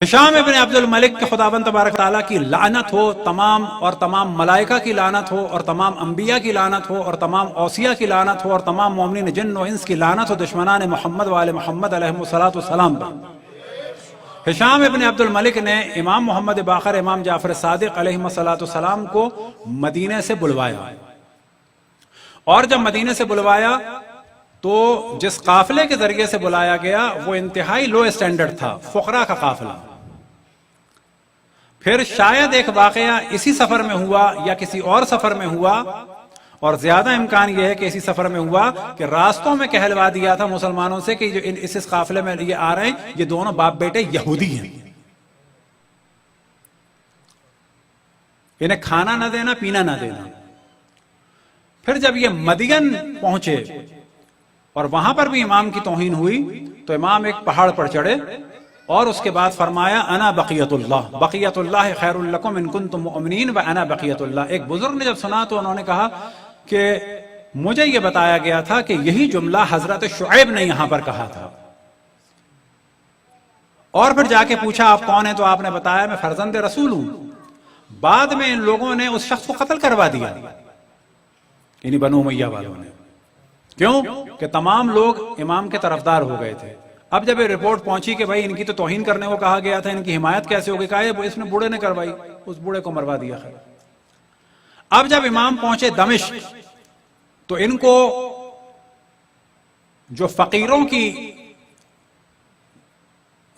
ہشام ابن عبد الملک کے خداوند تبارک تعالیٰ کی لعنت ہو، تمام اور تمام ملائکہ کی لعنت ہو، اور تمام انبیاء کی لعنت ہو، اور تمام اوصیاء کی لعنت ہو، اور تمام مومنین جن و انس کی لعنت ہو دشمنان محمد و آل محمد علیہ السلام پر۔ ہشام ابن عبد الملک نے امام محمد باقر، امام جعفر صادق علیہ السلام کو مدینے سے بلوایا، اور جب مدینے سے بلوایا تو جس قافلے کے ذریعے سے بلایا گیا وہ انتہائی لو اسٹینڈرڈ تھا، فقراء کا قافلہ۔ پھر شاید ایک واقعہ اسی سفر میں ہوا یا کسی اور سفر میں ہوا، اور زیادہ امکان یہ ہے کہ اسی سفر میں ہوا کہ راستوں میں کہلوا دیا تھا مسلمانوں سے کہ جو اس قافلے میں یہ آ رہے ہیں یہ دونوں باپ بیٹے یہودی ہیں، انہیں کھانا نہ دینا، پینا نہ دینا۔ پھر جب یہ مدین پہنچے اور وہاں پر بھی امام کی توہین ہوئی تو امام ایک پہاڑ پر چڑھے اور اس کے بعد فرمایا انا بقیت اللہ، بقیت اللہ خیر لکم ان کنتم مؤمنین و انا بقیت اللہ۔ ایک بزرگ نے جب سنا تو انہوں نے کہا کہ مجھے یہ بتایا گیا تھا کہ یہی جملہ حضرت شعیب نے یہاں پر کہا تھا، اور پھر جا کے پوچھا آپ کون ہیں تو آپ نے بتایا میں فرزند رسول ہوں۔ بعد میں ان لوگوں نے اس شخص کو قتل کروا دیا، یعنی بنو امیہ والوں نے۔ کیوں کہ تمام لوگ امام کے طرفدار ہو گئے تھے۔ اب جب یہ رپورٹ پہنچی کہ بھائی ان کی تو توہین کرنے کو کہا گیا تھا، ان کی حمایت کیسے ہوگی، کہا اس نے بوڑھے نے کروائی، اس بوڑھے کو مروا دیا۔ اب جب امام پہنچے دمشق تو ان کو جو فقیروں کی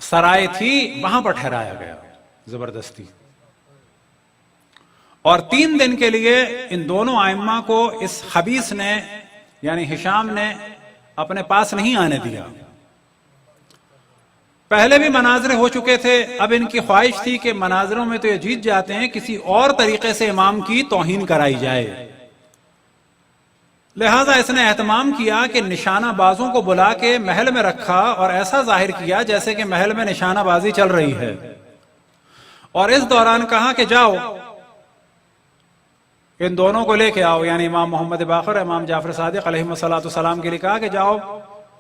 سرائے تھی وہاں پر ٹھہرایا گیا زبردستی، اور 3 دن کے لیے ان دونوں ائمہ کو اس خبیث نے یعنی ہشام نے اپنے پاس نہیں آنے دیا۔ پہلے بھی مناظرے ہو چکے تھے، اب ان کی خواہش تھی کہ مناظروں میں تو یہ جیت جاتے ہیں، کسی اور طریقے سے امام کی توہین کرائی جائے۔ لہذا اس نے اہتمام کیا کہ نشانہ بازوں کو بلا کے محل میں رکھا اور ایسا ظاہر کیا جیسے کہ محل میں نشانہ بازی چل رہی ہے، اور اس دوران کہا کہ جاؤ ان دونوں کو لے کے آؤ، یعنی امام محمد باقر، امام جعفر صادق علیہ السلام کے لیے کہا کہ جاؤ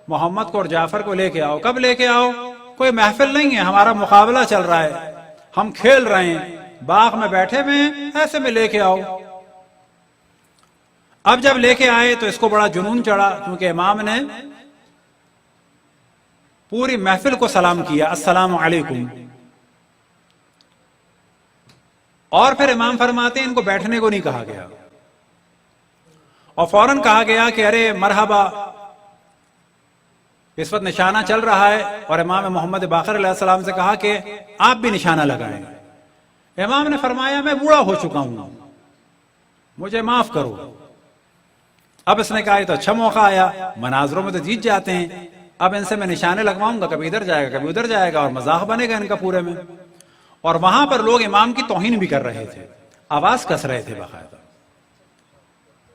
محمد کو اور جعفر کو لے کے آؤ۔ کب لے کے آؤ؟ کوئی محفل نہیں ہے، ہمارا مقابلہ چل رہا ہے، ہم کھیل رہے ہیں، باغ میں بیٹھے ہوئے ہیں، ایسے میں لے کے آؤ۔ اب جب لے کے آئے تو اس کو بڑا جنون چڑھا، کیونکہ امام نے پوری محفل کو سلام کیا، السلام علیکم، اور پھر امام فرماتے ہیں ان کو بیٹھنے کو نہیں کہا گیا، اور فوراً کہا گیا کہ ارے مرحبا، اس وقت نشانہ چل رہا ہے، اور امام محمد باقر علیہ السلام سے کہا کہ آپ بھی نشانہ لگائیں۔ امام نے فرمایا میں بوڑھا ہو چکا ہوں، مجھے معاف کرو۔ اب اس نے کہا یہ تو اچھا موقع آیا، مناظروں میں تو جیت جاتے ہیں، اب ان سے میں نشانے لگواؤں گا، کبھی ادھر جائے گا کبھی ادھر جائے گا، اور مذاق بنے گا ان کا پورے میں۔ اور وہاں پر لوگ امام کی توہین بھی کر رہے تھے، آواز کس رہے تھے باقاعدہ،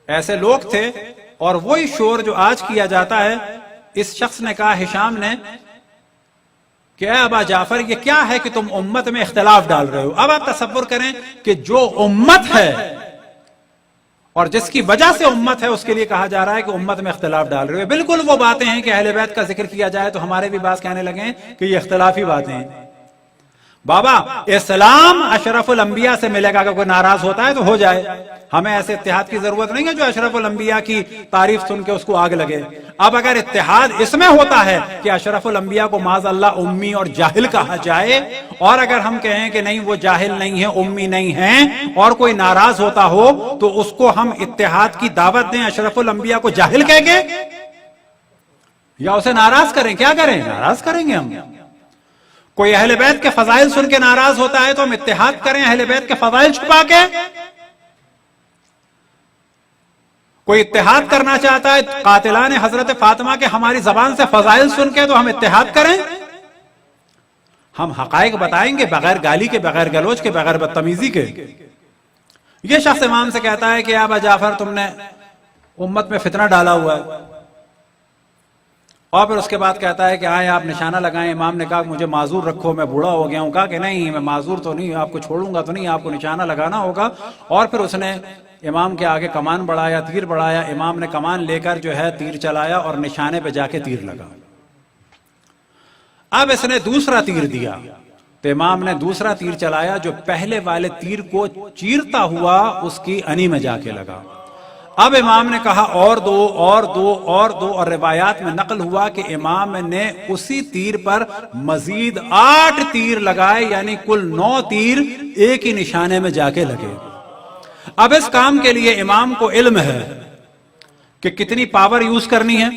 ایسے لوگ تھے، اور وہی شور جو آج کیا جاتا ہے۔ اس شخص نے کہا ہشام نے کہ اے ابا جعفر یہ کیا ہے کہ تم امت میں اختلاف ڈال رہے ہو۔ اب آپ تصور کریں کہ جو امت ہے اور جس کی وجہ سے امت ہے اس کے لیے کہا جا رہا ہے کہ امت میں اختلاف ڈال رہے ہو۔ بالکل وہ باتیں ہیں کہ اہل بیت کا ذکر کیا جائے تو ہمارے بھی بعض کہنے لگے کہ یہ اختلافی باتیں ہیں۔ بابا اسلام اشرف الانبیاء سے ملے گا، اگر کوئی ناراض ہوتا ہے تو ہو جائے، ہمیں ایسے اتحاد کی ضرورت نہیں ہے جو اشرف الانبیاء کی تعریف سن کے اس کو آگ لگے۔ اب اگر اتحاد اس میں ہوتا ہے کہ اشرف الانبیاء کو معاذ اللہ امی اور جاہل کہا جائے، اور اگر ہم کہیں کہ نہیں وہ جاہل نہیں ہے، امی نہیں ہیں، اور کوئی ناراض ہوتا ہو تو اس کو ہم اتحاد کی دعوت دیں، اشرف الانبیاء کو جاہل کہیں گے یا اسے ناراض کریں؟ کیا کریں؟ ناراض کریں گے ہم۔ کوئی اہل بیت کے فضائل سن کے ناراض ہوتا ہے تو ہم اتحاد کریں اہل بیت کے فضائل چھپا کے؟ کوئی اتحاد کرنا چاہتا ہے قاتلان حضرت فاطمہ کے ہماری زبان سے فضائل سن کے تو ہم اتحاد کریں؟ ہم حقائق بتائیں گے بغیر گالی کے، بغیر گلوچ کے، بغیر بدتمیزی کے۔ یہ شخص امام سے کہتا ہے کہ ابا جعفر تم نے امت میں فتنہ ڈالا ہوا ہے، اور پھر اس کے بعد کہتا ہے کہ آئیں آپ نشانہ لگائیں۔ امام نے کہا مجھے معذور رکھو، میں بوڑھا ہو گیا ہوں۔ کہا کہ نہیں میں معذور تو نہیں، آپ کو چھوڑوں گا تو نہیں، آپ کو نشانہ لگانا ہوگا۔ اور پھر اس نے امام کے آگے کمان بڑھایا، تیر بڑھایا، امام نے کمان لے کر جو ہے تیر چلایا اور نشانے پہ جا کے تیر لگا۔ اب اس نے دوسرا تیر دیا تو امام نے دوسرا تیر چلایا جو پہلے والے تیر کو چیرتا ہوا اس کی انی میں جا کے لگا. اب امام نے کہا اور دو اور دو اور دو، اور روایات میں نقل ہوا کہ امام نے اسی تیر پر مزید 8 تیر لگائے، یعنی کل 9 تیر ایک ہی نشانے میں جا کے لگے. اب اس کام کے لیے امام کو علم ہے کہ کتنی پاور یوز کرنی ہے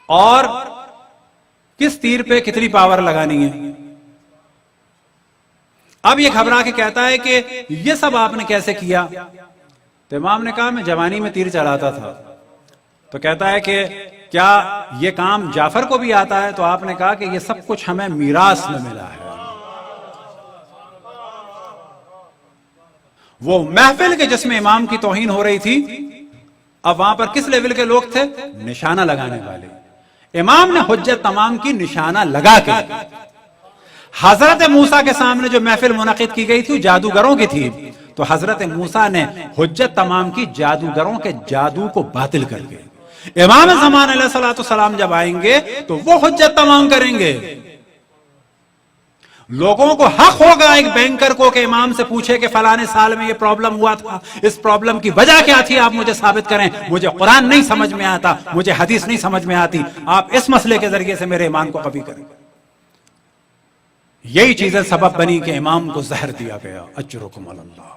اور کس تیر پہ کتنی پاور لگانی ہے. اب یہ گھبرا کے کہتا ہے کہ یہ سب آپ نے کیسے کیا؟ تو امام نے کہا میں جوانی میں تیر چلاتا تھا. تو کہتا ہے کہ کیا یہ کام جعفر کو بھی آتا ہے؟ تو آپ نے کہا کہ یہ سب کچھ ہمیں میراث میں ملا ہے. وہ محفل کے جس میں امام کی توہین ہو رہی تھی، اب وہاں پر کس لیول کے لوگ تھے؟ نشانہ لگانے والے. امام نے حجت تمام کی نشانہ لگا کے حضرت موسیٰ کے سامنے جو محفل منعقد کی گئی تھی جادوگروں کی تھی، تو حضرت موسیٰ نے حجت تمام کی جادوگروں کے جادو کو باطل کر کے. امام زمان علیہ السلام جب آئیں گے تو وہ حجت تمام کریں گے. لوگوں کو حق ہوگا ایک بینکر کو کہ امام سے پوچھے کہ فلانے سال میں یہ پرابلم ہوا تھا، اس پرابلم کی وجہ کیا تھی، آپ مجھے ثابت کریں. مجھے قرآن نہیں سمجھ میں آتا، مجھے حدیث نہیں سمجھ میں آتی، آپ اس مسئلے کے ذریعے سے میرے ایمان کو قوی کریں. یہی چیزیں سبب بنی کہ امام کو زہر دیا گیا. اجرکم علی اللہ.